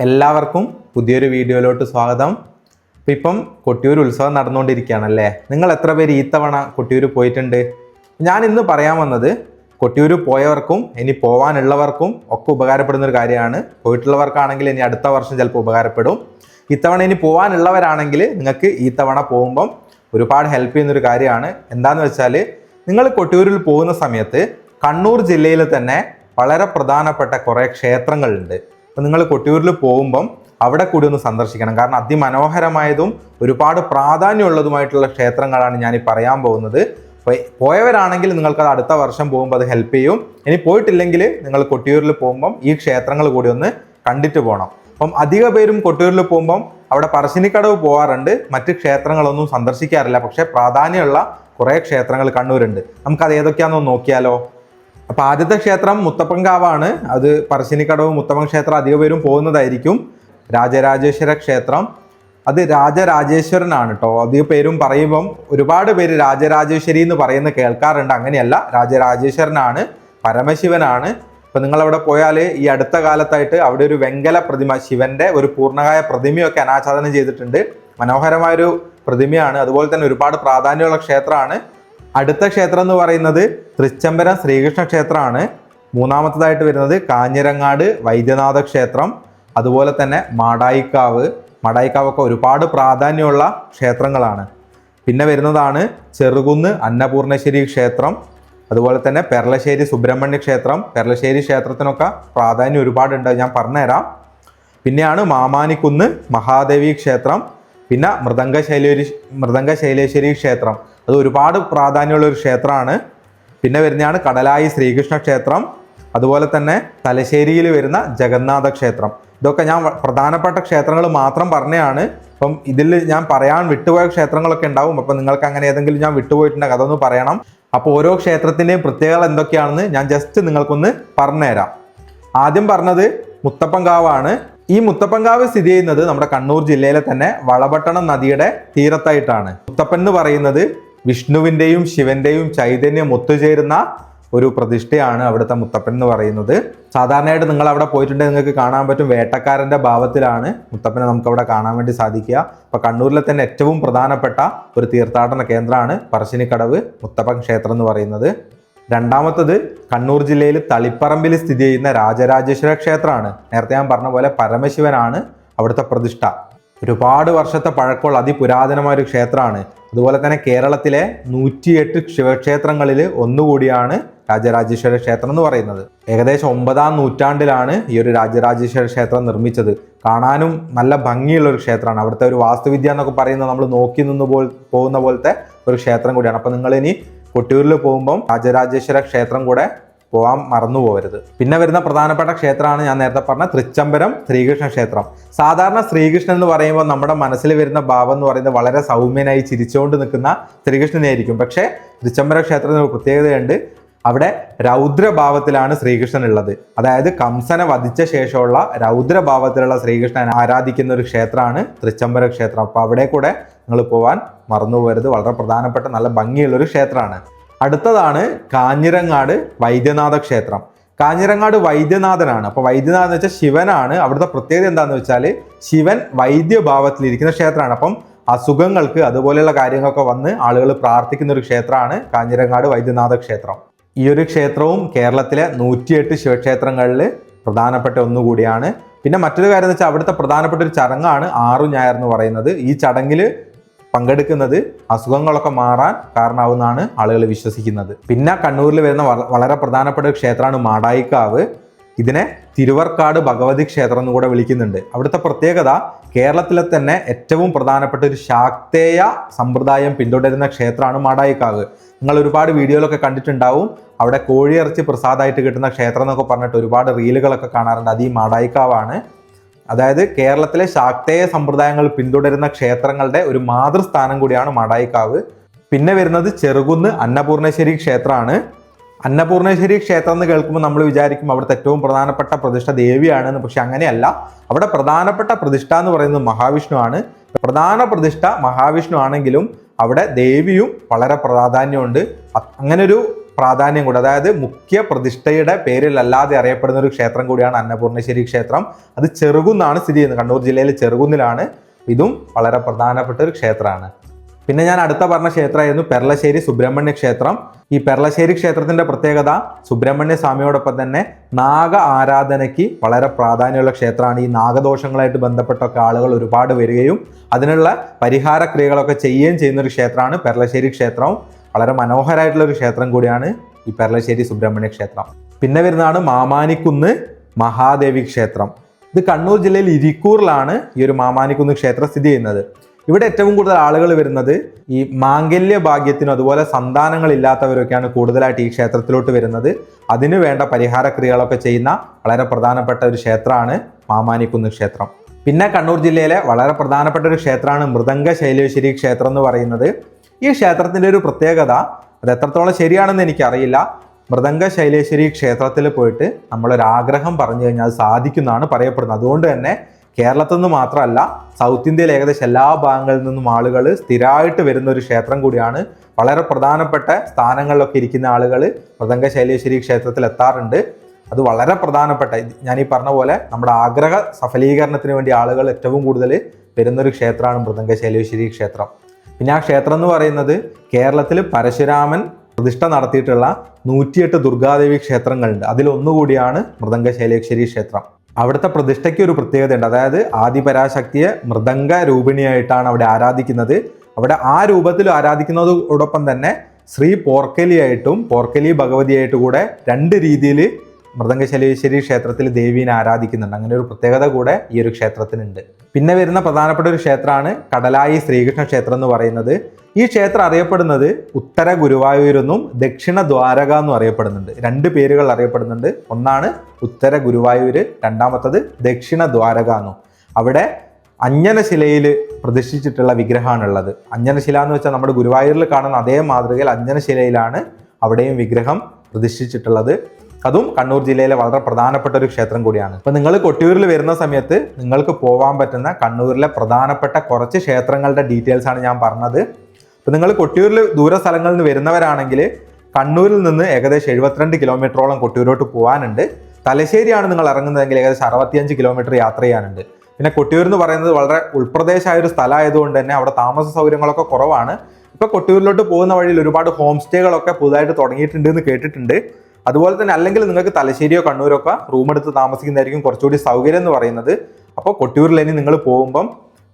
എല്ലാവർക്കും പുതിയൊരു വീഡിയോയിലോട്ട് സ്വാഗതം. ഇപ്പം കൊട്ടിയൂർ ഉത്സവം നടന്നുകൊണ്ടിരിക്കുകയാണല്ലേ. നിങ്ങൾ എത്ര പേര് ഈ തവണ കൊട്ടിയൂർ പോയിട്ടുണ്ട്? ഞാൻ ഇന്ന് പറയാൻ വന്നത് കൊട്ടിയൂർ പോയവർക്കും ഇനി പോകാനുള്ളവർക്കും ഒക്കെ ഉപകാരപ്പെടുന്ന ഒരു കാര്യമാണ്. പോയിട്ടുള്ളവർക്കാണെങ്കിൽ ഇനി അടുത്ത വർഷം ചിലപ്പോൾ ഉപകാരപ്പെടും. ഇത്തവണ ഇനി പോകാനുള്ളവരാണെങ്കിൽ നിങ്ങൾക്ക് ഈ തവണ പോകുമ്പം ഒരുപാട് ഹെൽപ്പ് ചെയ്യുന്നൊരു കാര്യമാണ്. എന്താണെന്ന് വെച്ചാൽ നിങ്ങൾ കൊട്ടിയൂരിൽ പോകുന്ന സമയത്ത് കണ്ണൂർ ജില്ലയിൽ തന്നെ വളരെ പ്രധാനപ്പെട്ട കുറേ ക്ഷേത്രങ്ങളുണ്ട്. അപ്പോൾ നിങ്ങൾ കൊട്ടിയൂരിൽ പോകുമ്പം അവിടെ കൂടി ഒന്ന് സന്ദർശിക്കണം. കാരണം അതിമനോഹരമായതും ഒരുപാട് പ്രാധാന്യമുള്ളതുമായിട്ടുള്ള ക്ഷേത്രങ്ങളാണ് ഞാൻ ഈ പറയാൻ പോകുന്നത്. പോയവരാണെങ്കിൽ നിങ്ങൾക്കത് അടുത്ത വർഷം പോകുമ്പോൾ അത് ഹെൽപ്പ് ചെയ്യും. ഇനി പോയിട്ടില്ലെങ്കിൽ നിങ്ങൾ കൊട്ടിയൂരിൽ പോകുമ്പം ഈ ക്ഷേത്രങ്ങൾ കൂടി ഒന്ന് കണ്ടിട്ട് പോകണം. അപ്പം അധിക പേരും കൊട്ടിയൂരിൽ പോകുമ്പം അവിടെ പറശ്ശിനിക്കടവ് പോകാറുണ്ട്, മറ്റ് ക്ഷേത്രങ്ങളൊന്നും സന്ദർശിക്കാറില്ല. പക്ഷേ പ്രാധാന്യമുള്ള കുറേ ക്ഷേത്രങ്ങൾ കണ്ണൂരുണ്ട്. നമുക്കത് ഏതൊക്കെയാണെന്ന് നോക്കിയാലോ. അപ്പോൾ ആദ്യത്തെ ക്ഷേത്രം മുത്തപ്പൻകാവാണ്. അത് പറശ്ശിനിക്കടവ് മുത്തപ്പൻ ക്ഷേത്രം അധിക പേരും പോകുന്നതായിരിക്കും. രാജരാജേശ്വര ക്ഷേത്രം, അത് രാജരാജേശ്വരനാണ് കേട്ടോ. അധിക പേരും പറയുമ്പം ഒരുപാട് പേര് രാജരാജേശ്വരി എന്ന് പറയുന്നത് കേൾക്കാറുണ്ട്. അങ്ങനെയല്ല, രാജരാജേശ്വരനാണ്, പരമശിവനാണ്. ഇപ്പം നിങ്ങളവിടെ പോയാൽ ഈ അടുത്ത കാലത്തായിട്ട് അവിടെ ഒരു വെങ്കല പ്രതിമ, ശിവന്റെ ഒരു പൂർണ്ണകായ പ്രതിമയൊക്കെ അനാച്ഛാദനം ചെയ്തിട്ടുണ്ട്. മനോഹരമായൊരു പ്രതിമയാണ്. അതുപോലെ തന്നെ ഒരുപാട് പ്രാധാന്യമുള്ള ക്ഷേത്രമാണ്. അടുത്ത ക്ഷേത്രം എന്ന് പറയുന്നത് തൃച്ചംബരം ശ്രീകൃഷ്ണ ക്ഷേത്രമാണ്. മൂന്നാമത്തതായിട്ട് വരുന്നത് കാഞ്ഞിരങ്ങാട് വൈദ്യനാഥ ക്ഷേത്രം, അതുപോലെ തന്നെ മാടായിക്കാവൊക്കെ ഒരുപാട് പ്രാധാന്യമുള്ള ക്ഷേത്രങ്ങളാണ്. പിന്നെ വരുന്നതാണ് ചെറുകുന്ന് അന്നപൂർണേശ്വരി ക്ഷേത്രം, അതുപോലെ തന്നെ പെർളശ്ശേരി സുബ്രഹ്മണ്യ ക്ഷേത്രം. പെർളശ്ശേരി ക്ഷേത്രത്തിനൊക്കെ പ്രാധാന്യം ഒരുപാടുണ്ട്, ഞാൻ പറഞ്ഞുതരാം. പിന്നെയാണ് മാമാനിക്കുന്ന് മഹാദേവി ക്ഷേത്രം, പിന്നെ മൃദംഗശൈലേശ്വരി ക്ഷേത്രം, അത് ഒരുപാട് പ്രാധാന്യമുള്ള ഒരു ക്ഷേത്രമാണ്. പിന്നെ വരുന്നതാണ് കടലായി ശ്രീകൃഷ്ണ ക്ഷേത്രം, അതുപോലെ തന്നെ തലശ്ശേരിയിൽ വരുന്ന ജഗന്നാഥ ക്ഷേത്രം. ഇതൊക്കെ ഞാൻ പ്രധാനപ്പെട്ട ക്ഷേത്രങ്ങൾ മാത്രം പറഞ്ഞതാണ്. അപ്പം ഇതിൽ ഞാൻ പറയാൻ വിട്ടുപോയ ക്ഷേത്രങ്ങളൊക്കെ ഉണ്ടാവും. അപ്പം നിങ്ങൾക്ക് അങ്ങനെ ഏതെങ്കിലും ഞാൻ വിട്ടുപോയിട്ടുണ്ടെങ്കിൽ അതൊന്ന് പറയണം. അപ്പോൾ ഓരോ ക്ഷേത്രത്തിൻ്റെയും പ്രത്യേകത എന്തൊക്കെയാണെന്ന് ഞാൻ ജസ്റ്റ് നിങ്ങൾക്കൊന്ന് പറഞ്ഞുതരാം. ആദ്യം പറഞ്ഞത് മുത്തപ്പൻകാവാണ്. ഈ മുത്തപ്പൻകാവ് സ്ഥിതി ചെയ്യുന്നത് നമ്മുടെ കണ്ണൂർ ജില്ലയിലെ തന്നെ വളപട്ടണം നദിയുടെ തീരത്തായിട്ടാണ്. മുത്തപ്പൻ എന്ന് പറയുന്നത് വിഷ്ണുവിൻ്റെയും ശിവന്റെയും ചൈതന്യം ഒത്തുചേരുന്ന ഒരു പ്രതിഷ്ഠയാണ് അവിടുത്തെ മുത്തപ്പൻ എന്ന് പറയുന്നത്. സാധാരണയായിട്ട് നിങ്ങൾ അവിടെ പോയിട്ടുണ്ടെങ്കിൽ നിങ്ങൾക്ക് കാണാൻ പറ്റും, വേട്ടക്കാരന്റെ ഭാവത്തിലാണ് മുത്തപ്പനെ നമുക്ക് അവിടെ കാണാൻ വേണ്ടി സാധിക്കുക. അപ്പോൾ കണ്ണൂരിലെ തന്നെ ഏറ്റവും പ്രധാനപ്പെട്ട ഒരു തീർത്ഥാടന കേന്ദ്രമാണ് പറശ്ശിനിക്കടവ് മുത്തപ്പൻ ക്ഷേത്രം എന്ന് പറയുന്നത്. രണ്ടാമത്തത് കണ്ണൂർ ജില്ലയിൽ തളിപ്പറമ്പിൽ സ്ഥിതി ചെയ്യുന്ന രാജരാജേശ്വര ക്ഷേത്രമാണ്. നേരത്തെ ഞാൻ പറഞ്ഞ പോലെ പരമശിവനാണ് അവിടുത്തെ പ്രതിഷ്ഠ. ഒരുപാട് വർഷത്തെ പഴക്കമുള്ള അതിപുരാതനമായ ഒരു ക്ഷേത്രമാണ്. അതുപോലെ തന്നെ കേരളത്തിലെ 108 ശിവക്ഷേത്രങ്ങളിൽ ഒന്നുകൂടിയാണ് രാജരാജേശ്വര ക്ഷേത്രം എന്ന് പറയുന്നത്. ഏകദേശം 9ാം നൂറ്റാണ്ടിലാണ് ഈ ഒരു രാജരാജേശ്വര ക്ഷേത്രം നിർമ്മിച്ചത്. കാണാനും നല്ല ഭംഗിയുള്ള ഒരു ക്ഷേത്രമാണ്. അവിടുത്തെ ഒരു വാസ്തുവിദ്യ എന്നൊക്കെ പറയുന്നത് നമ്മൾ നോക്കി നിന്ന് പോകുന്ന പോലത്തെ ഒരു ക്ഷേത്രം കൂടിയാണ്. അപ്പോൾ നിങ്ങൾ ഇനി കൊട്ടിയൂരിൽ പോകുമ്പം രാജരാജേശ്വര ക്ഷേത്രം കൂടെ പോകാൻ മറന്നു പോകരുത്. പിന്നെ വരുന്ന പ്രധാനപ്പെട്ട ക്ഷേത്രമാണ് ഞാൻ നേരത്തെ പറഞ്ഞ തൃച്ചംബരം ശ്രീകൃഷ്ണ ക്ഷേത്രം. സാധാരണ ശ്രീകൃഷ്ണൻ എന്ന് പറയുമ്പോൾ നമ്മുടെ മനസ്സിൽ വരുന്ന ഭാവം എന്ന് പറയുന്നത് വളരെ സൗമ്യനായി ചിരിച്ചുകൊണ്ട് നിൽക്കുന്ന ശ്രീകൃഷ്ണനായിരിക്കും. പക്ഷേ തൃച്ചംബരം ക്ഷേത്രത്തിന് ഒരു പ്രത്യേകതയുണ്ട്. അവിടെ രൗദ്രഭാവത്തിലാണ് ശ്രീകൃഷ്ണൻ ഉള്ളത്. അതായത് കംസനെ വധിച്ച ശേഷമുള്ള രൗദ്രഭാവത്തിലുള്ള ശ്രീകൃഷ്ണൻ ആരാധിക്കുന്ന ഒരു ക്ഷേത്രമാണ് തൃച്ചംബര ക്ഷേത്രം. അപ്പോൾ അവിടെ കൂടെ നിങ്ങൾ പോകാൻ മറന്നു പോകരുത്. വളരെ പ്രധാനപ്പെട്ട നല്ല ഭംഗിയുള്ളൊരു ക്ഷേത്രമാണ്. അടുത്തതാണ് കാഞ്ഞിരങ്ങാട് വൈദ്യനാഥ ക്ഷേത്രം. കാഞ്ഞിരങ്ങാട് വൈദ്യനാഥനാണ്. അപ്പോൾ വൈദ്യനാഥൻ എന്ന് വെച്ചാൽ ശിവനാണ്. അവിടുത്തെ പ്രത്യേകത എന്താണെന്ന് വെച്ചാൽ ശിവൻ വൈദ്യഭാവത്തിലിരിക്കുന്ന ക്ഷേത്രമാണ്. അപ്പം അസുഖങ്ങൾക്ക് അതുപോലെയുള്ള കാര്യങ്ങളൊക്കെ വന്ന് ആളുകൾ പ്രാർത്ഥിക്കുന്ന ഒരു ക്ഷേത്രമാണ് കാഞ്ഞിരങ്ങാട് വൈദ്യനാഥ ക്ഷേത്രം. ഈ ഒരു ക്ഷേത്രവും കേരളത്തിലെ 108 ശിവക്ഷേത്രങ്ങളിൽ പ്രധാനപ്പെട്ട ഒന്നുകൂടിയാണ്. പിന്നെ മറ്റൊരു കാര്യം എന്ന് വെച്ചാൽ അവിടുത്തെ പ്രധാനപ്പെട്ട ഒരു ചടങ്ങാണ് ആറുഞായർ എന്ന് പറയുന്നത്. ഈ ചടങ്ങിൽ പങ്കെടുക്കുന്നത് അസുഖങ്ങളൊക്കെ മാറാൻ കാരണമാവുമെന്നാണ് ആളുകൾ വിശ്വസിക്കുന്നത്. പിന്നെ കണ്ണൂരിൽ വരുന്ന വളരെ പ്രധാനപ്പെട്ട ഒരു ക്ഷേത്രമാണ് മാടായിക്കാവ്. ഇതിനെ തിരുവർക്കാട് ഭഗവതി ക്ഷേത്രം എന്ന് കൂടെ വിളിക്കുന്നുണ്ട്. അവിടുത്തെ പ്രത്യേകത കേരളത്തിലെ തന്നെ ഏറ്റവും പ്രധാനപ്പെട്ട ഒരു ശാക്തേയ സമ്പ്രദായം പിന്തുടരുന്ന ക്ഷേത്രമാണ് മാടായിക്കാവ്. നിങ്ങൾ ഒരുപാട് വീഡിയോയിലൊക്കെ കണ്ടിട്ടുണ്ടാവും. അവിടെ കോഴിയിറച്ചി പ്രസാദമായിട്ട് കിട്ടുന്ന ക്ഷേത്രം എന്നൊക്കെ പറഞ്ഞിട്ട് ഒരുപാട് റീലുകളൊക്കെ കാണാറുണ്ട്. അത് ഈ മാടായിക്കാവാണ്. അതായത് കേരളത്തിലെ ശാക്തേയ സമ്പ്രദായങ്ങൾ പിന്തുടരുന്ന ക്ഷേത്രങ്ങളുടെ ഒരു മാതൃസ്ഥാനം കൂടിയാണ് മാടായിക്കാവ്. പിന്നെ വരുന്നത് ചെറുകുന്ന് അന്നപൂർണേശ്വരി ക്ഷേത്രമാണ്. അന്നപൂർണേശ്വരി ക്ഷേത്രം എന്ന് കേൾക്കുമ്പോൾ നമ്മൾ വിചാരിക്കും അവിടുത്തെ ഏറ്റവും പ്രധാനപ്പെട്ട പ്രതിഷ്ഠ ദേവിയാണെന്ന്. പക്ഷെ അങ്ങനെയല്ല. അവിടെ പ്രധാനപ്പെട്ട പ്രതിഷ്ഠ എന്ന് പറയുന്നത് മഹാവിഷ്ണു ആണ്. പ്രധാന പ്രതിഷ്ഠ മഹാവിഷ്ണു ആണെങ്കിലും അവിടെ ദേവിയും വളരെ പ്രാധാന്യമുണ്ട്. അങ്ങനെ ഒരു പ്രാധാന്യം കൂടി, അതായത് മുഖ്യ പ്രതിഷ്ഠയുടെ പേരിലല്ലാതെ അറിയപ്പെടുന്ന ഒരു ക്ഷേത്രം കൂടിയാണ് അന്നപൂർണേശ്വരി ക്ഷേത്രം. അത് ചെറുകുന്നാണ് സ്ഥിതി ചെയ്യുന്നത്, കണ്ണൂർ ജില്ലയിലെ ചെറുകുന്നിലാണ്. ഇതും വളരെ പ്രധാനപ്പെട്ട ഒരു ക്ഷേത്രമാണ്. പിന്നെ ഞാൻ അടുത്ത പറഞ്ഞ ക്ഷേത്രമായിരുന്നു പെർളശ്ശേരി സുബ്രഹ്മണ്യ ക്ഷേത്രം. ഈ പെർളശ്ശേരി ക്ഷേത്രത്തിന്റെ പ്രത്യേകത സുബ്രഹ്മണ്യ സ്വാമിയോടൊപ്പം തന്നെ നാഗ ആരാധനയ്ക്ക് വളരെ പ്രാധാന്യമുള്ള ക്ഷേത്രമാണ്. ഈ നാഗദോഷങ്ങളായിട്ട് ബന്ധപ്പെട്ടൊക്കെ ആളുകൾ ഒരുപാട് വരികയും അതിനുള്ള പരിഹാര ക്രിയകളൊക്കെ ചെയ്യുകയും ചെയ്യുന്ന ഒരു ക്ഷേത്രമാണ് പെർളശ്ശേരി ക്ഷേത്രം. വളരെ മനോഹരമായിട്ടുള്ള ഒരു ക്ഷേത്രം കൂടിയാണ് ഈ പെർളശ്ശേരി സുബ്രഹ്മണ്യ ക്ഷേത്രം. പിന്നെ വരുന്നതാണ് മാമാനിക്കുന്ന് മഹാദേവി ക്ഷേത്രം. ഇത് കണ്ണൂർ ജില്ലയിൽ ഇരിക്കൂറിലാണ് ഈ ഒരു മാമാനിക്കുന്ന് ക്ഷേത്രം സ്ഥിതി ചെയ്യുന്നത്. ഇവിടെ ഏറ്റവും കൂടുതൽ ആളുകൾ വരുന്നത് ഈ മാംഗല്യ ഭാഗ്യത്തിനും അതുപോലെ സന്താനങ്ങളില്ലാത്തവരൊക്കെയാണ് കൂടുതലായിട്ട് ഈ ക്ഷേത്രത്തിലോട്ട് വരുന്നത്. അതിനു വേണ്ട പരിഹാര ക്രിയകളൊക്കെ ചെയ്യുന്ന വളരെ പ്രധാനപ്പെട്ട ഒരു ക്ഷേത്രമാണ് മാമാനിക്കുന്ന് ക്ഷേത്രം. പിന്നെ കണ്ണൂർ ജില്ലയിലെ വളരെ പ്രധാനപ്പെട്ട ഒരു ക്ഷേത്രമാണ് മൃദംഗ ശൈലേശ്വരി ക്ഷേത്രം എന്ന് പറയുന്നത്. ഈ ക്ഷേത്രത്തിൻ്റെ ഒരു പ്രത്യേകത, അത് എത്രത്തോളം ശരിയാണെന്ന് എനിക്കറിയില്ല, മൃദംഗ ശൈലേശ്വരി ക്ഷേത്രത്തിൽ പോയിട്ട് നമ്മളൊരാഗ്രഹം പറഞ്ഞു കഴിഞ്ഞാൽ അത് സാധിക്കുന്നതാണ് പറയപ്പെടുന്നത്. അതുകൊണ്ട് തന്നെ കേരളത്തിൽ നിന്ന് മാത്രമല്ല, സൗത്ത് ഇന്ത്യയിൽ ഏകദേശം എല്ലാ ഭാഗങ്ങളിൽ നിന്നും ആളുകൾ സ്ഥിരമായിട്ട് വരുന്ന ഒരു ക്ഷേത്രം കൂടിയാണ്. വളരെ പ്രധാനപ്പെട്ട സ്ഥാനങ്ങളിലൊക്കെ ഇരിക്കുന്ന ആളുകൾ മൃദംഗ ശൈലേശ്വരി ക്ഷേത്രത്തിൽ എത്താറുണ്ട്. അത് വളരെ പ്രധാനപ്പെട്ട, ഞാൻ ഈ പറഞ്ഞ പോലെ നമ്മുടെ ആഗ്രഹ സഫലീകരണത്തിന് വേണ്ടി ആളുകൾ ഏറ്റവും കൂടുതൽ വരുന്നൊരു ക്ഷേത്രമാണ് മൃദംഗ ശൈലേശ്വരി ക്ഷേത്രം. പിന്നെ ആ ക്ഷേത്രം എന്ന് പറയുന്നത് കേരളത്തിൽ പരശുരാമൻ പ്രതിഷ്ഠ നടത്തിയിട്ടുള്ള 108 ദുർഗാദേവി ക്ഷേത്രങ്ങളുണ്ട്. അതിലൊന്നുകൂടിയാണ് മൃദംഗ ശൈലേശ്വരി ക്ഷേത്രം. അവിടുത്തെ പ്രതിഷ്ഠയ്ക്ക് ഒരു പ്രത്യേകതയുണ്ട്, അതായത് ആദിപരാശക്തിയെ മൃദംഗ രൂപിണിയായിട്ടാണ് അവിടെ ആരാധിക്കുന്നത്. അവിടെ ആ രൂപത്തിൽ ആരാധിക്കുന്നതോടൊപ്പം തന്നെ ശ്രീ പോർക്കലിയായിട്ടും പോർക്കലി ഭഗവതിയായിട്ടും കൂടെ 2 രീതിയിൽ മൃദംഗ ശൈലേശ്വരി ക്ഷേത്രത്തിൽ ദേവീനെ ആരാധിക്കുന്നുണ്ട്. അങ്ങനെ ഒരു പ്രത്യേകത കൂടെ ഈ ഒരു ക്ഷേത്രത്തിനുണ്ട്. പിന്നെ വരുന്ന പ്രധാനപ്പെട്ട ഒരു ക്ഷേത്രമാണ് കടലായി ശ്രീകൃഷ്ണ ക്ഷേത്രം എന്ന് പറയുന്നത്. ഈ ക്ഷേത്രം അറിയപ്പെടുന്നത് ഉത്തര ഗുരുവായൂരെന്നും ദക്ഷിണ ദ്വാരക എന്നും അറിയപ്പെടുന്നുണ്ട്. 2 പേരുകൾ അറിയപ്പെടുന്നുണ്ട്. ഒന്നാണ് ഉത്തര ഗുരുവായൂര്, രണ്ടാമത്തത് ദക്ഷിണ ദ്വാരക എന്നും. അവിടെ അഞ്ജനശിലയിൽ പ്രതിഷ്ഠിച്ചിട്ടുള്ള വിഗ്രഹമാണുള്ളത്. അഞ്ജനശില എന്ന് വെച്ചാൽ നമ്മുടെ ഗുരുവായൂരിൽ കാണുന്ന അതേ മാതൃകയിൽ അഞ്ജനശിലയിലാണ് അവിടെയും വിഗ്രഹം പ്രതിഷ്ഠിച്ചിട്ടുള്ളത്. അതും കണ്ണൂർ ജില്ലയിലെ വളരെ പ്രധാനപ്പെട്ട ഒരു ക്ഷേത്രം കൂടിയാണ്. അപ്പോൾ നിങ്ങൾ കൊട്ടിയൂരിൽ വരുന്ന സമയത്ത് നിങ്ങൾക്ക് പോകാൻ പറ്റുന്ന കണ്ണൂരിലെ പ്രധാനപ്പെട്ട കുറച്ച് ക്ഷേത്രങ്ങളുടെ ഡീറ്റെയിൽസ് ആണ് ഞാൻ പറഞ്ഞത്. അപ്പോൾ നിങ്ങൾ കൊട്ടിയൂരിൽ ദൂര സ്ഥലങ്ങളിൽ നിന്ന് വരുന്നവരാണെങ്കിൽ കണ്ണൂരിൽ നിന്ന് ഏകദേശം 72 കിലോമീറ്ററോളം കൊട്ടിയൂരോട്ട് പോകാനുണ്ട്. തലശ്ശേരിയാണ് നിങ്ങൾ ഇറങ്ങുന്നതെങ്കിൽ ഏകദേശം 65 കിലോമീറ്റർ യാത്ര ചെയ്യാനുണ്ട്. പിന്നെ കൊട്ടിയൂർ എന്ന് പറയുന്നത് വളരെ ഉൾപ്രദേശമായ ഒരു സ്ഥലമായതുകൊണ്ട് തന്നെ അവിടെ താമസ സൗകര്യങ്ങളൊക്കെ കുറവാണ്. ഇപ്പോൾ കൊട്ടിയൂരിലോട്ട് പോകുന്ന വഴിയിൽ ഒരുപാട് ഹോം സ്റ്റേകളൊക്കെ പുതുതായിട്ട് തുടങ്ങിയിട്ടുണ്ട് എന്ന് കേട്ടിട്ടുണ്ട്. അതുപോലെ തന്നെ അല്ലെങ്കിൽ നിങ്ങൾക്ക് തലശ്ശേരിയോ കണ്ണൂരോ ഒക്കെ റൂം എടുത്ത് താമസിക്കുന്നതായിരിക്കും കുറച്ചുകൂടി സൗകര്യം എന്ന് പറയുന്നത്. അപ്പോൾ കൊട്ടിയൂരിൽ ഇനി നിങ്ങൾ പോകുമ്പം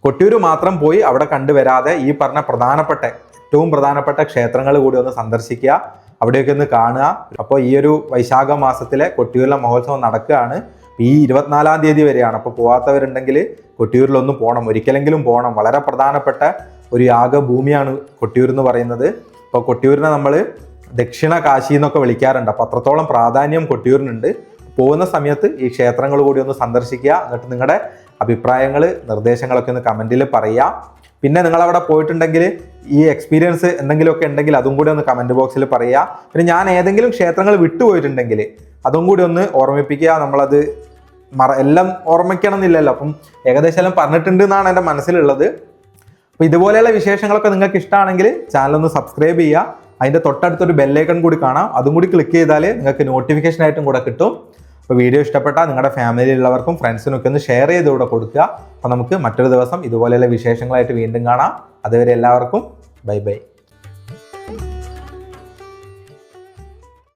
കൊട്ടിയൂർ മാത്രം പോയി അവിടെ കണ്ടുവരാതെ ഈ പറഞ്ഞ ഏറ്റവും പ്രധാനപ്പെട്ട ക്ഷേത്രങ്ങൾ കൂടി ഒന്ന് സന്ദർശിക്കുക, അവിടെയൊക്കെ ഒന്ന് കാണുക. അപ്പോൾ ഈ ഒരു വൈശാഖ മാസത്തിലെ കൊട്ടിയൂരിലെ മഹോത്സവം നടക്കുകയാണ്. ഈ 24-ാം തീയതി വരെയാണ്. അപ്പോൾ പോകാത്തവരുണ്ടെങ്കിൽ കൊട്ടിയൂരിലൊന്ന് പോകണം, ഒരിക്കലെങ്കിലും പോകണം. വളരെ പ്രധാനപ്പെട്ട ഒരു യാഗഭൂമിയാണ് കൊട്ടിയൂർ എന്ന് പറയുന്നത്. അപ്പോൾ കൊട്ടിയൂരിനെ നമ്മൾ ദക്ഷിണ കാശി എന്നൊക്കെ വിളിക്കാറുണ്ട്. അപ്പോൾ അത്രത്തോളം പ്രാധാന്യം കൊട്ടിയൂരിനുണ്ട്. പോകുന്ന സമയത്ത് ഈ ക്ഷേത്രങ്ങൾ കൂടി ഒന്ന് സന്ദർശിക്കുക. എന്നിട്ട് നിങ്ങളുടെ അഭിപ്രായങ്ങൾ, നിർദ്ദേശങ്ങളൊക്കെ ഒന്ന് കമൻറ്റിൽ പറയുക. പിന്നെ നിങ്ങളവിടെ പോയിട്ടുണ്ടെങ്കിൽ ഈ എക്സ്പീരിയൻസ് എന്തെങ്കിലുമൊക്കെ ഉണ്ടെങ്കിൽ അതും കൂടി ഒന്ന് കമൻറ്റ് ബോക്സിൽ പറയുക. പിന്നെ ഞാൻ ഏതെങ്കിലും ക്ഷേത്രങ്ങൾ വിട്ടുപോയിട്ടുണ്ടെങ്കിൽ അതും കൂടി ഒന്ന് ഓർമ്മിപ്പിക്കുക. നമ്മളത് എല്ലാം ഓർമ്മിക്കണം എന്നില്ലല്ലോ. അപ്പം ഏകദേശം എല്ലാം പറഞ്ഞിട്ടുണ്ട് എന്നാണ് എൻ്റെ മനസ്സിലുള്ളത്. അപ്പോൾ ഇതുപോലെയുള്ള വിശേഷങ്ങളൊക്കെ നിങ്ങൾക്ക് ഇഷ്ടമാണെങ്കിൽ ചാനലൊന്ന് സബ്സ്ക്രൈബ് ചെയ്യുക. അതിൻ്റെ തൊട്ടടുത്തൊരു ബെല്ലൈക്കൺ കൂടി കാണാം, അതും കൂടി ക്ലിക്ക് ചെയ്താൽ നിങ്ങൾക്ക് നോട്ടിഫിക്കേഷൻ ആയിട്ടും കൂടെ കിട്ടും. അപ്പോൾ വീഡിയോ ഇഷ്ടപ്പെട്ടാൽ നിങ്ങളുടെ ഫാമിലിയിലുള്ളവർക്കും ഫ്രണ്ട്സിനൊക്കെ ഒന്ന് ഷെയർ ചെയ്ത് കൂടെ കൊടുക്കുക. അപ്പോൾ നമുക്ക് മറ്റൊരു ദിവസം ഇതുപോലെയുള്ള വിശേഷങ്ങളായിട്ട് വീണ്ടും കാണാം. അതുവരെ എല്ലാവർക്കും ബൈ ബൈ.